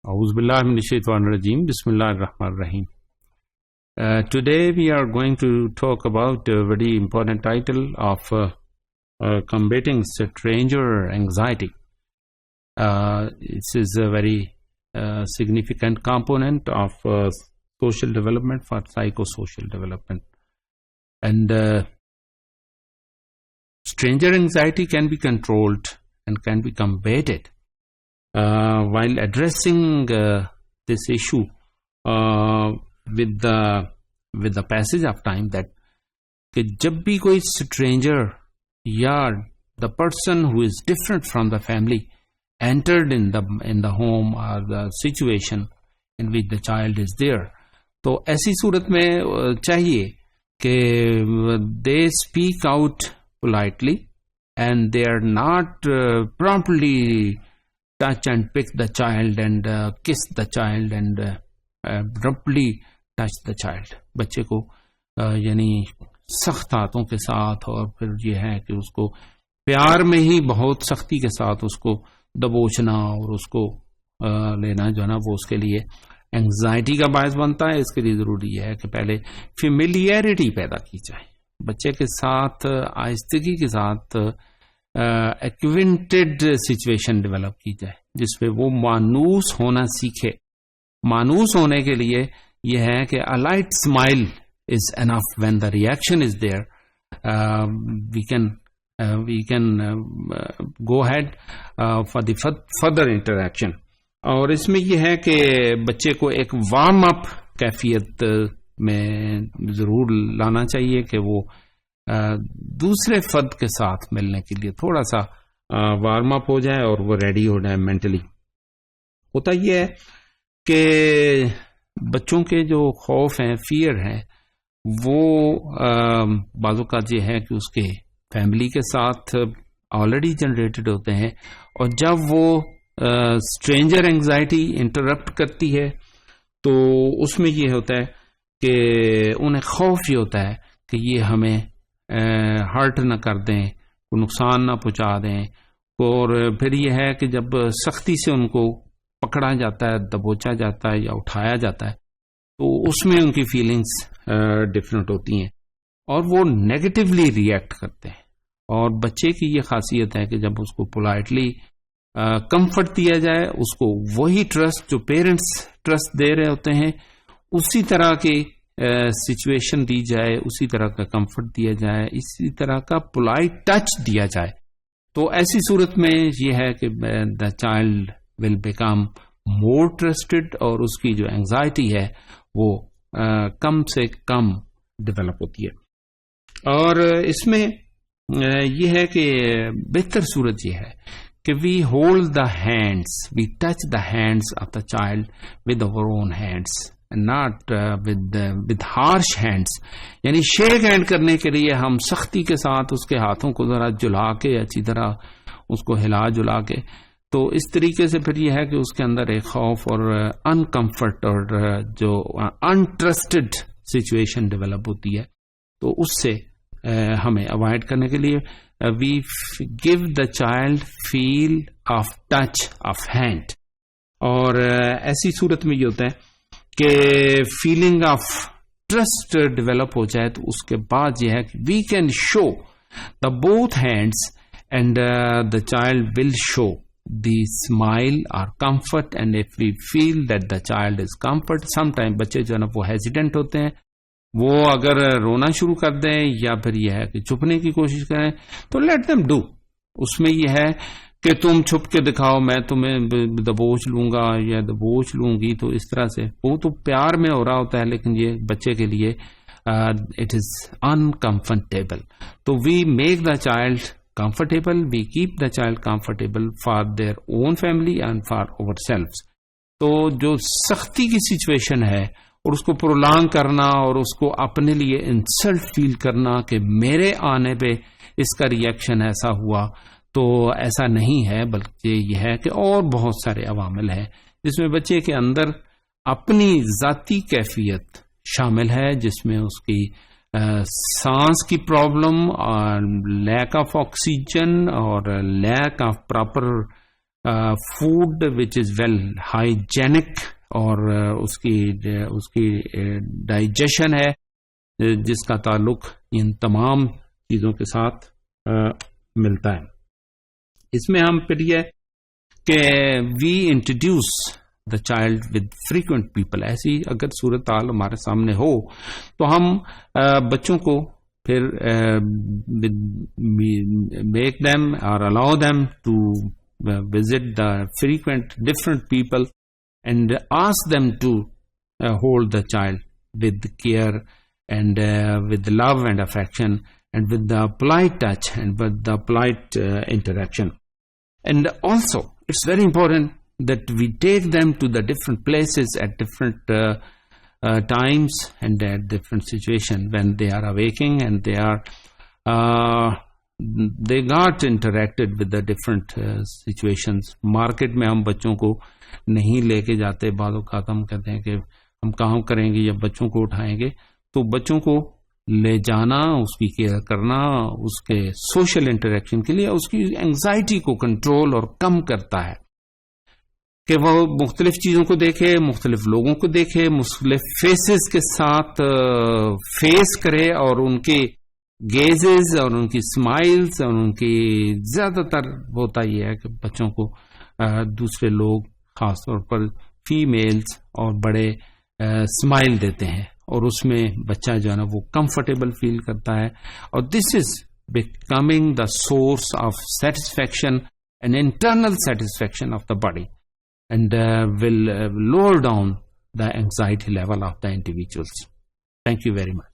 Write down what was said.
A'udhu billahi minash shaitanir rajim. Bismillahir Rahmanir Rahim. Today we are going to talk about a very important title of combating stranger anxiety. This is a very significant component of social development for psychosocial development. And stranger anxiety can be controlled and can be combated while addressing this issue with the passage of time, that کہ جب بھی کوئی stranger یا the person who is different from the family entered in the home or the situation in which the child is there, تو ایسی صورت میں چاہیے کہ they speak out politely and they are not promptly touch and pick the child and kiss the child and abruptly touch the child. بچے کو یعنی سخت ہاتھوں کے ساتھ اور پھر یہ ہے کہ اس کو پیار میں ہی بہت سختی کے ساتھ اس کو دبوچنا اور اس کو لینا جو ہے نا وہ اس کے لیے انگزائٹی کا باعث بنتا ہے. اس کے لیے ضروری ہے کہ پہلے فیملیئرٹی پیدا کی جائے, بچے کے ساتھ آہستگی کے ساتھ ایکوینٹڈ سچویشن ڈیولپ کی جائے جس پہ وہ مانوس ہونا سیکھے. مانوس ہونے کے لیے یہ ہے کہ a light smile is enough. when the reaction is there, we can go ahead for the further interaction. اور اس میں یہ ہے کہ بچے کو ایک وارم اپ کیفیت میں ضرور لانا چاہیے کہ وہ دوسرے فرد کے ساتھ ملنے کے لیے تھوڑا سا وارم اپ ہو جائے اور وہ ریڈی ہو جائے مینٹلی. ہوتا یہ ہے کہ بچوں کے جو خوف ہیں, فیئر ہیں, وہ بعض اوقات یہ ہے کہ اس کے فیملی کے ساتھ آلریڈی جنریٹڈ ہوتے ہیں, اور جب وہ اسٹرینجر انگزائٹی انٹرپٹ کرتی ہے تو اس میں یہ ہوتا ہے کہ انہیں خوف یہ ہوتا ہے کہ یہ ہمیں ہرٹ نہ کر دیں, کوئی نقصان نہ پہنچا دیں. اور پھر یہ ہے کہ جب سختی سے ان کو پکڑا جاتا ہے, دبوچا جاتا ہے یا اٹھایا جاتا ہے, تو اس میں ان کی فیلنگز ڈفرینٹ ہوتی ہیں اور وہ نیگیٹولی ریئیکٹ کرتے ہیں. اور بچے کی یہ خاصیت ہے کہ جب اس کو پولائٹلی کمفرٹ دیا جائے, اس کو وہی ٹرسٹ جو پیرنٹس ٹرسٹ دے رہے ہوتے ہیں اسی طرح کی سچویشن دی جائے, اسی طرح کا کمفرٹ دیا جائے, اسی طرح کا پولائٹ ٹچ دیا جائے, تو ایسی صورت میں یہ ہے کہ دا child will become more trusted اور اس کی جو انگزائٹی ہے وہ کم سے کم ڈیولپ ہوتی ہے. اور اس میں یہ ہے کہ بہتر صورت یہ ہے کہ we hold the hands, we touch the hands of the child with our own hands, not with harsh hands. یعنی شیک ہینڈ کرنے کے لیے ہم سختی کے ساتھ اس کے ہاتھوں کو ذرا جلا کے اچھی طرح اس کو ہلا جلا کے, تو اس طریقے سے پھر یہ ہے کہ اس کے اندر ایک خوف اور انکمفرٹ اور جو انٹرسٹڈ سچویشن ڈیولپ ہوتی ہے, تو اس سے ہمیں اوائڈ کرنے کے لیے we give the child feel of touch of hand. اور ایسی صورت میں یہ ہوتا ہے کہ فیلنگ آف ٹرسٹ ڈیولپ ہو جائے تو اس کے بعد یہ ہے کہ we can show the both hands and the child will show the smile اور comfort. And if we feel that the child is comfort, some time بچے جو ہے نا وہ ہیزیٹنٹ ہوتے ہیں, وہ اگر رونا شروع کر دیں یا پھر یہ ہے کہ چھپنے کی کوشش کریں تو لیٹ دیم ڈو. اس میں یہ ہے کہ تم چھپ کے دکھاؤ, میں تمہیں دبوچ لوں گا یا دبوچ لوں گی, تو اس طرح سے وہ تو پیار میں ہو رہا ہوتا ہے لیکن یہ بچے کے لیے اٹ از انکمفرٹیبل. تو we make the child comfortable, we keep the child comfortable for their own family and for ourselves. تو جو سختی کی سچویشن ہے اور اس کو پرولانگ کرنا اور اس کو اپنے لیے انسلٹ فیل کرنا کہ میرے آنے پہ اس کا ریئیکشن ایسا ہوا, تو ایسا نہیں ہے, بلکہ یہ ہے کہ اور بہت سارے عوامل ہیں جس میں بچے کے اندر اپنی ذاتی کیفیت شامل ہے, جس میں اس کی سانس کی پرابلم اور لیک آف آکسیجن اور lack of proper food which is well hygienic اور اس کی ڈائجیشن ہے جس کا تعلق ان تمام چیزوں کے ساتھ ملتا ہے. اس میں ہم پھر یہ کہ we introduce the child with frequent people. ایسی اگر صورتحال ہمارے سامنے ہو تو ہم بچوں کو پھر میک دیم اور allow them to visit the frequent different people and ask them to hold the child with care and with love and affection and with the polite touch and with the polite interaction. And also it's very important that we take them to the different places at different times and at different situations when they are awaking and they got interacted with the different situations. Market میں ہم بچوں کو نہیں لے کے جاتے. بعض اوقات ہم کہتے ہیں کہ ہم کام کریں گے یا بچوں کو اٹھائیں گے, تو بچوں کو لے جانا, اس کی کیئر کرنا, اس کے سوشل انٹریکشن کے لیے اس کی انگزائٹی کو کنٹرول اور کم کرتا ہے کہ وہ مختلف چیزوں کو دیکھے, مختلف لوگوں کو دیکھے, مختلف فیسز کے ساتھ فیس کرے اور ان کے گیزز اور ان کی سمائلز اور ان کی زیادہ تر ہوتا یہ ہے کہ بچوں کو دوسرے لوگ خاص طور پر فیمیلز اور بڑے سمائل دیتے ہیں اور اس میں بچہ جو ہے نا وہ کمفرٹیبل فیل کرتا ہے اور this is becoming the source of satisfaction and internal satisfaction of the body and will lower down the anxiety level of the individuals. Thank you very much.